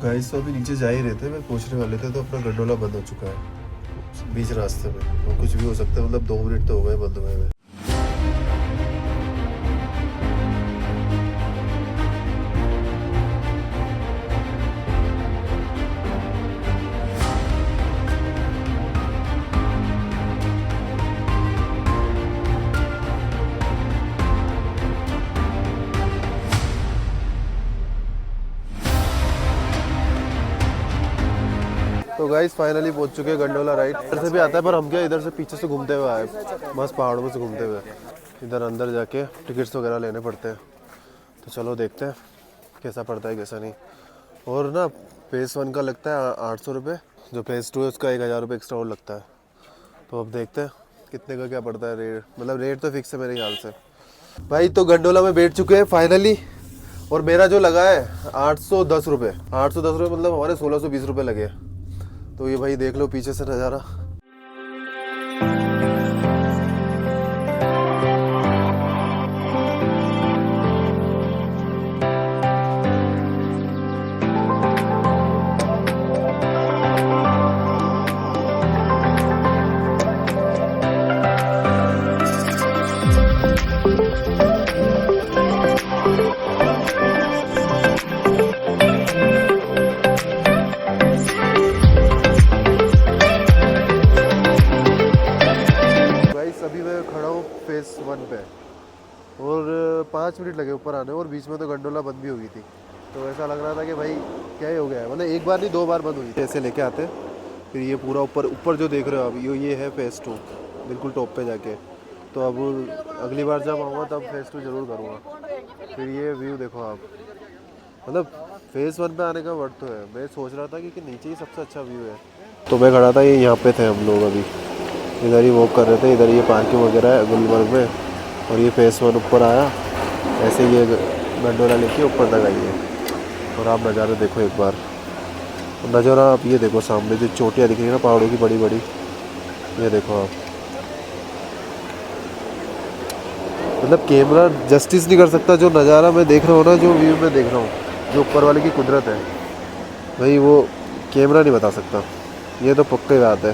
Guys तो अभी नीचे जा ही रहे थे, मैं पूछने वाले थे तो अपना गंडोला बंद हो चुका है बीच रास्ते में, और कुछ भी हो सकता है, मतलब 2 मिनट तो हो गए बंद हुए हुए। तो गाइस फाइनली पहुंच चुके हैं गंडोला राइड। इधर से भी आता है पर हम क्या इधर से पीछे से घूमते हुए आए, बस पहाड़ों में से घूमते हुए। इधर अंदर जाके टिकट्स वगैरह लेने पड़ते हैं, तो चलो देखते हैं कैसा पड़ता है कैसा नहीं। और ना फेज़ 1 का लगता है 800 रुपये, जो फेज़ 2 है उसका 1000 रुपये एक्स्ट्रा और लगता है। तो अब देखते हैं कितने का क्या पड़ता है रेट, मतलब रेट तो फिक्स है मेरे ख्याल से। भाई तो गंडोला में बैठ चुके हैं फाइनली, और मेरा जो लगा है 810 रुपये। 810 रुपये मतलब हमारे 1620 रुपये लगे। तो ये भाई देख लो पीछे से नज़ारा। अभी मैं खड़ा हूँ फेज़ 1 पे, और 5 मिनट लगे ऊपर आने, और बीच में तो गंडोला बंद भी हो गई थी। तो ऐसा लग रहा था कि भाई क्या ही हो गया है, मतलब एक बार नहीं 2 बार बंद हुई थी। ऐसे लेके आते फिर ये पूरा ऊपर ऊपर जो देख रहे हो अब ये है फेज़ 2, बिल्कुल टॉप पे जाके। तो अब अगली बार जब आऊँगा तब फेज़ 2 ज़रूर करूँगा। फिर ये व्यू देखो आप, मतलब फेज़ 1 पे आने का वर्थ तो है। मैं सोच रहा था कि नीचे ही सबसे अच्छा व्यू है। तो मैं खड़ा था, ये यहाँ पे थे हम लोग, अभी इधर ही वॉक कर रहे थे। इधर ये पार्किंग वगैरह है गुलमर्ग में, और ये फेज़ 1 ऊपर आया, ऐसे ये गंडोला लेके ऊपर तक आई है। और आप नज़ारे देखो एक बार, नज़ारा आप ये देखो सामने जो चोटियाँ दिख रही है ना पहाड़ों की बड़ी बड़ी, ये देखो आप। मतलब कैमरा जस्टिस नहीं कर सकता जो नज़ारा मैं देख रहा हूँ ना, जो व्यू मैं देख रहा हूँ, जो ऊपर वाले की कुदरत है भाई, वो कैमरा नहीं बता सकता, ये तो पक्की बात है।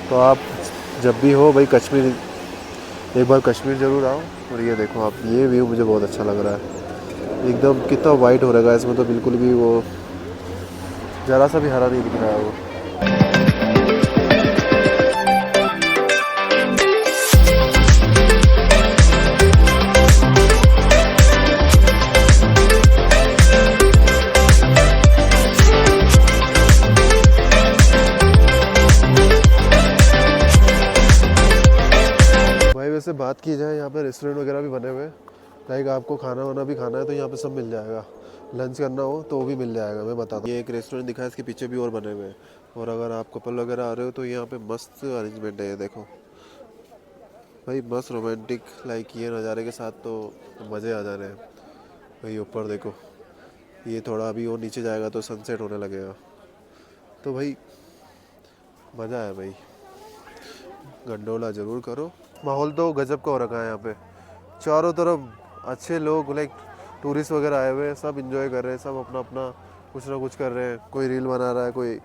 तो आप जब भी हो भाई कश्मीर, एक बार कश्मीर ज़रूर आओ। और ये देखो आप, ये व्यू मुझे बहुत अच्छा लग रहा है, एकदम कितना वाइट हो रहा है इसमें, तो बिल्कुल भी वो ज़रा सा भी हरा नहीं दिख रहा है वो। वैसे बात की जाए यहाँ पे रेस्टोरेंट वगैरह भी बने हुए हैं, लाइक आपको खाना वाना भी खाना है तो यहाँ पे सब मिल जाएगा। लंच करना हो तो वो भी मिल जाएगा। मैं बताता हूँ, ये एक रेस्टोरेंट दिखा है, इसके पीछे भी और बने हुए हैं। और अगर आप कपल वगैरह आ रहे हो तो यहाँ पे मस्त अरेंजमेंट है, ये देखो भाई, मस्त रोमांटिक, लाइक ये नज़ारे के साथ तो मज़े आ जा रहे हैं भाई। ऊपर देखो, ये थोड़ा अभी और नीचे जाएगा तो सनसेट होने लगेगा, तो भाई मज़ा है भाई। गंडोला ज़रूर करो। माहौल तो गजब का हो रखा है यहाँ पे, चारों तरफ अच्छे लोग, लाइक टूरिस्ट वगैरह आए हुए हैं, सब इंजॉय कर रहे हैं, सब अपना अपना कुछ ना कुछ कर रहे हैं। कोई रील बना रहा है, कोई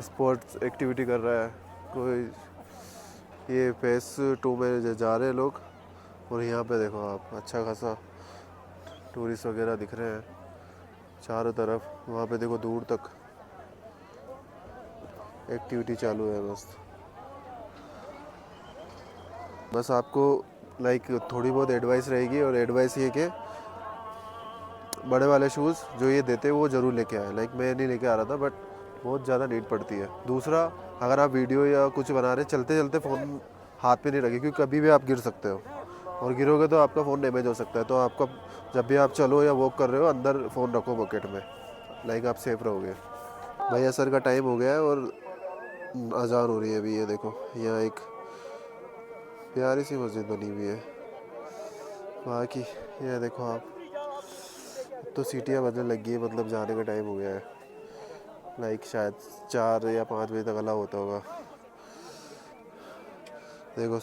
स्पोर्ट्स एक्टिविटी कर रहा है, कोई ये फेज़ 2 में जा रहे हैं लोग। और यहाँ पे देखो आप, अच्छा खासा टूरिस्ट वगैरह दिख रहे हैं चारों तरफ। वहाँ पे देखो दूर तक एक्टिविटी चालू है मस्त। बस आपको लाइक थोड़ी बहुत एडवाइस रहेगी, और एडवाइस ये कि बड़े वाले शूज़ जो ये देते हैं वो ज़रूर लेके आए। लाइक मैं नहीं लेके आ रहा था, बट बहुत ज़्यादा नीड पड़ती है। दूसरा, अगर आप वीडियो या कुछ बना रहे चलते चलते फ़ोन हाथ पे नहीं रखें, क्योंकि कभी भी आप गिर सकते हो, और गिरोगे तो आपका फ़ोन डैमेज हो सकता है। तो आपका जब भी आप चलो या वॉक कर रहे हो, अंदर फ़ोन रखो पॉकेट में, लाइक आप सेफ रहोगे। भाई असर का टाइम हो गया है और अजान हो रही है अभी। ये देखो यहाँ एक प्यारी सी मस्जिद बनी हुई है बाकी, ये देखो आप, तो सीटियाँ बजने लगी है, मतलब जाने का टाइम हो गया है। लाइक शायद 4 या 5 बजे तक अलाउ होता होगा। देखो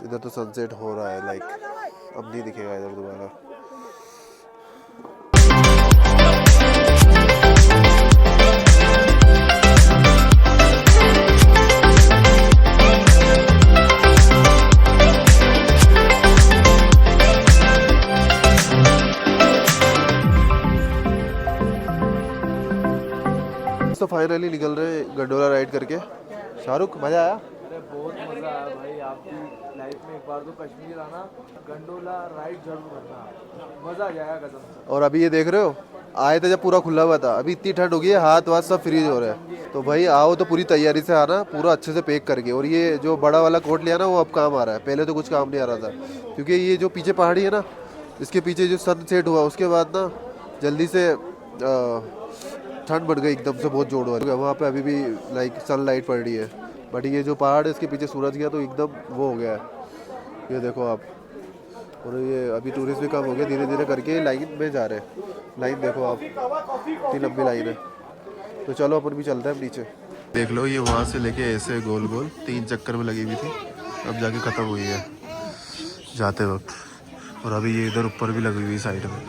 इधर तो सनसेट हो रहा है, लाइक अब नहीं दिखेगा इधर दोबारा। गाइस तो फाइनली निकल रहे हैं गंडोला राइड करके। शाहरुख मज़ा आया? अरे बहुत मज़ा आया भाई, आपकी लाइफ में एक बार तो कश्मीर आना, गंडोला राइड जरूर करना, मज़ा आ जाएगा कसम से। और अभी ये देख रहे हो, आए थे जब पूरा खुला हुआ था, अभी इतनी ठंड हो गई है, हाथ वाथ सब फ्रीज हो रहे हैं। तो भाई आओ तो पूरी तैयारी से आना, पूरा अच्छे से पैक करके। और ये जो बड़ा वाला कोट लिया ना, वो अब काम आ रहा है, पहले तो कुछ काम नहीं आ रहा था। क्योंकि ये जो पीछे पहाड़ी है ना, इसके पीछे जो सनसेट हुआ उसके बाद ना जल्दी से ठंड बढ़ गई एकदम से, बहुत जोड़ हुआ। वहाँ पे अभी भी लाइक सनलाइट पड़ रही है, बट ये जो पहाड़ है इसके पीछे सूरज गया तो एकदम वो हो गया है। ये देखो आप, और ये अभी टूरिस्ट भी कम हो गए, धीरे धीरे करके लाइन में जा रहे हैं। लाइन देखो आप, इतनी लंबी लाइन है। तो चलो अपन भी चलते हैं नीचे। देख लो ये वहाँ से लेके ऐसे गोल गोल 3 चक्कर में लगी हुई थी, अब जाके ख़त्म हुई है जाते वक्त। और अभी ये इधर ऊपर भी लगी हुई साइड में।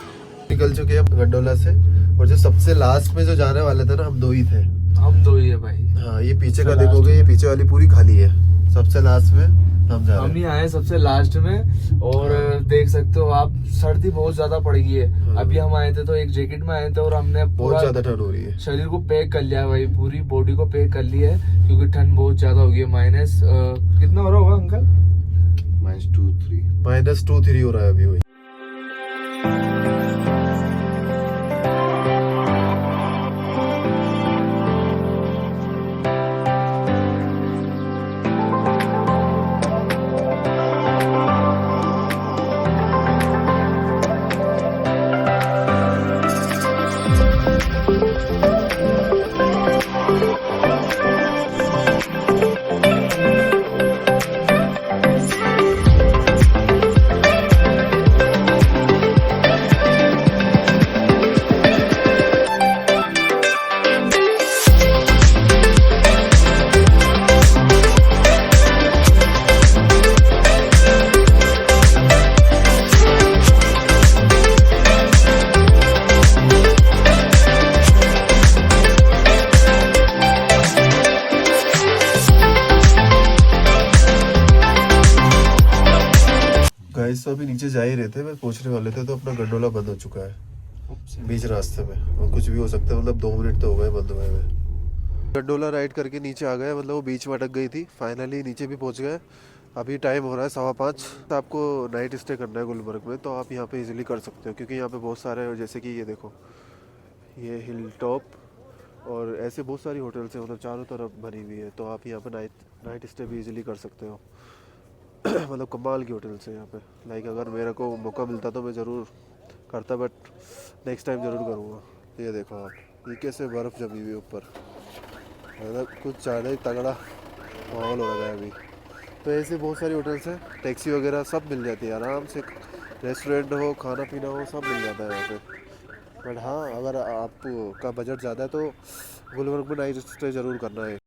निकल चुके हैं गंडोला से, और जो सबसे लास्ट में जो जाने वाले थे ना, हम 2 ही थे। हम 2 ही है भाई। हाँ, ये पीछे का देखोगे, ये पीछे वाली पूरी खाली है। सबसे लास्ट में हम जा रहे हैं। हम ही आए सबसे लास्ट में, और देख सकते हो आप, सर्दी बहुत ज्यादा पड़ गई है। अभी हम आए थे तो एक जैकेट में आए थे, और हमने बहुत ज्यादा ठंड हो रही है, शरीर को पैक कर लिया भाई, पूरी बॉडी को पैक कर लिया है, क्योंकि ठंड बहुत ज्यादा हो गई है। माइनस कितना हो रहा होगा अंकल? -2-3 हो रहा है अभी। वही गाइस तो अभी नीचे जा ही रहे थे, मैं पूछने वाले थे तो अपना गंडोला बंद हो चुका है बीच रास्ते में। और कुछ भी हो सकता है, मतलब 2 मिनट तो हो गए बंद हुए हुए। गंडोला राइड करके नीचे आ गए, मतलब वो बीच में अटक गई थी, फाइनली नीचे भी पहुंच गए। अभी टाइम हो रहा है 5:15। तो आपको नाइट स्टे करना है गुलमर्ग में, तो आप यहाँ पे इजीली कर सकते हो, क्योंकि यहाँ पे बहुत सारे, जैसे कि ये देखो, ये हिल टॉप और ऐसे बहुत सारी होटल्स हैं, मतलब चारों तरफ बनी हुई है। तो आप यहाँ पे नाइट स्टे भी इजीली कर सकते हो। मतलब कमाल की होटल्स है यहाँ पे। लाइक अगर मेरे को मौका मिलता तो मैं ज़रूर करता, बट नेक्स्ट टाइम ज़रूर करूँगा। ये देखो आप, ये कैसे बर्फ़ जमी हुई ऊपर, मतलब कुछ ज़्यादा ही तगड़ा माहौल हो रहा है अभी। तो ऐसे बहुत सारी होटल्स हैं, टैक्सी वगैरह सब मिल जाती है आराम से, रेस्टोरेंट हो, खाना पीना हो, सब मिल जाता है यहाँ पे। बट हाँ, अगर आपका बजट ज़्यादा है तो गुलमर्ग में नाइट स्टे ज़रूर करना है।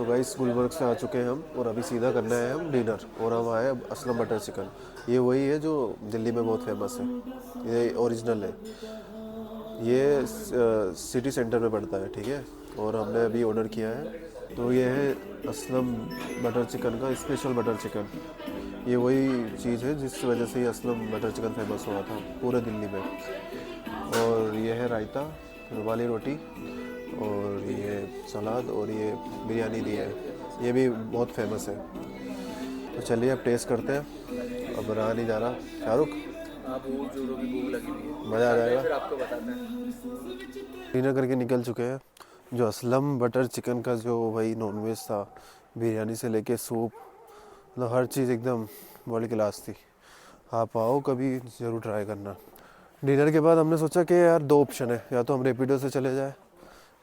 गाइस गुलमर्ग से आ चुके हैं हम, और अभी सीधा करना है हम डिनर। और हम आए असलम बटर चिकन। ये वही है जो दिल्ली में बहुत फेमस है, ये ओरिजिनल है। ये सिटी सेंटर में पड़ता है, ठीक है। और हमने अभी ऑर्डर किया है, तो ये है असलम बटर चिकन का स्पेशल बटर चिकन। ये वही चीज़ है जिस वजह से ये असलम बटर चिकन फेमस हुआ था पूरे दिल्ली में। और ये है रायता, रुमाली रोटी, और ये सलाद, और ये बिरयानी दी है, ये भी बहुत फेमस है। तो चलिए अब टेस्ट करते हैं। अब रहा नहीं जा रहा। शाहरुख, आप बहुत जोरों की भूख लगी हुई है, मज़ा आ जाएगा। फिर आपको बताते हैं। डिनर करके निकल चुके हैं। जो असलम बटर चिकन का जो भाई नॉनवेज था, बिरयानी से लेके सूप, मतलब हर चीज़ एकदम वर्ल्ड क्लास थी। आप आओ कभी, ज़रूर ट्राई करना। डिनर के बाद हमने सोचा कि यार 2 ऑप्शन है, या तो हम रेपिडो से चले जाए,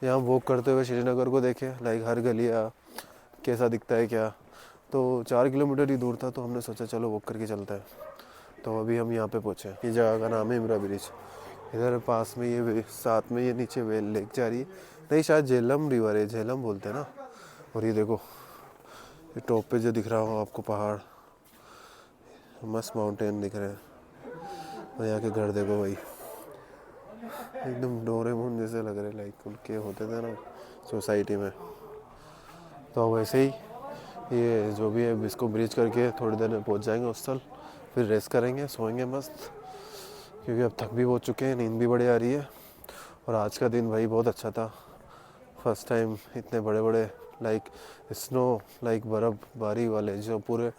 या हम वॉक करते हुए श्रीनगर को देखें, लाइक हर गलियाँ कैसा दिखता है क्या। तो 4 किलोमीटर ही दूर था, तो हमने सोचा चलो वॉक करके चलते हैं। तो अभी हम यहाँ पे पहुँचे। ये जगह का नाम है इमरा ब्रिज। इधर पास में ये साथ में ये नीचे वेल लेक जा रही है, नहीं शायद झेलम रिवर है, झेलम बोलते हैं ना। और ये देखो ये टॉप पे जो दिख रहा हो आपको पहाड़, मस्त माउंटेन दिख रहे हैं। और यहाँ के घर देखो भाई, एकदम डोरेमोन जैसे लग रहे, लाइक उनके होते थे ना सोसाइटी में। तो वैसे ही ये जो भी है इसको ब्रिज करके थोड़ी देर में पहुँच जाएंगे हॉस्टल। फिर रेस्ट करेंगे, सोएंगे मस्त, क्योंकि अब थक भी बहुत चुके हैं, नींद भी बड़ी आ रही है। और आज का दिन भाई बहुत अच्छा था। फर्स्ट टाइम इतने बड़े बड़े लाइक स्नो, लाइक बर्फ़बारी वाले जो पूरे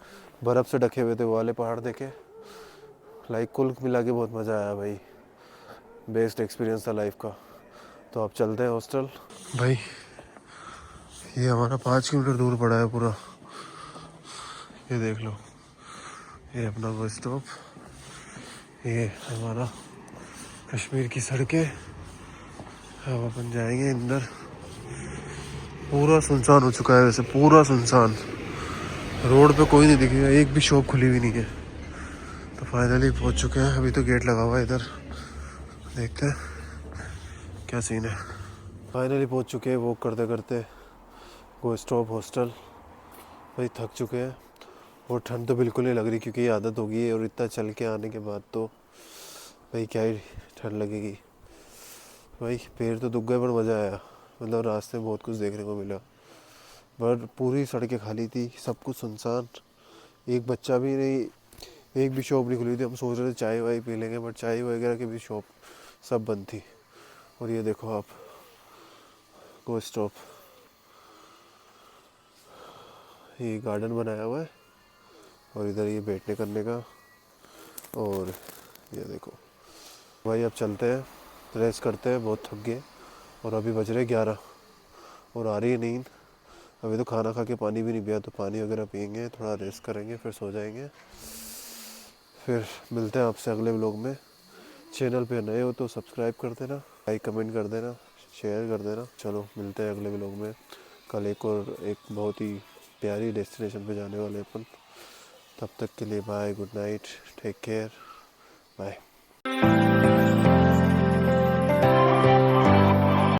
बर्फ़ से ढके हुए थे वो वाले पहाड़ देखे। लाइक कुल मिला के बहुत मज़ा आया भाई, बेस्ट एक्सपीरियंस था लाइफ का। तो अब चलते हैं हॉस्टल। भाई ये हमारा 5 किलोमीटर दूर पड़ा है पूरा, ये देख लो। ये अपना बस स्टॉप, ये हमारा कश्मीर की सड़कें। अब अपन जाएंगे अंदर। पूरा सुनसान हो चुका है, वैसे पूरा सुनसान, रोड पे कोई नहीं दिखेगा, एक भी शॉप खुली हुई नहीं है। तो फाइनली पहुंच चुके हैं। अभी तो गेट लगा हुआ है इधर, देखते हैं क्या सीन है। फाइनली पहुंच चुके हैं वॉक करते करते गो स्टॉप हॉस्टल। भाई थक चुके हैं, और ठंड तो बिल्कुल नहीं लग रही, क्योंकि ये आदत होगी है, और इतना चल के आने के बाद तो भाई क्या ही ठंड लगेगी। भाई पैर तो दुख गए पर मज़ा आया, मतलब रास्ते में बहुत कुछ देखने को मिला। पर पूरी सड़कें खाली थी, सब कुछ सुनसान, एक बच्चा भी नहीं, एक भी शॉप नहीं खुली थी। हम सोच रहे थे चाय वाय पी लेंगे, बट चाय वगैरह की भी शॉप सब बंद थी। और ये देखो आप गो स्टॉप, ये गार्डन बनाया हुआ है, और इधर ये बैठने करने का। और ये देखो भाई अब चलते हैं, रेस्ट करते हैं, बहुत थक गए। और अभी बज रहे 11 और आ रही है नींद। अभी तो खाना खा के पानी भी नहीं पिया, तो पानी वगैरह पियेंगे, थोड़ा रेस्ट करेंगे, फिर सो जाएंगे। फिर मिलते हैं आपसे अगले व्लॉग में। चैनल पे नए हो तो सब्सक्राइब कर देना, लाइक कमेंट कर देना, शेयर कर देना। चलो मिलते हैं अगले व्लॉग में। कल एक और एक बहुत ही प्यारी डेस्टिनेशन पे जाने वाले अपन। तब तक के लिए bye, good night, take care, bye.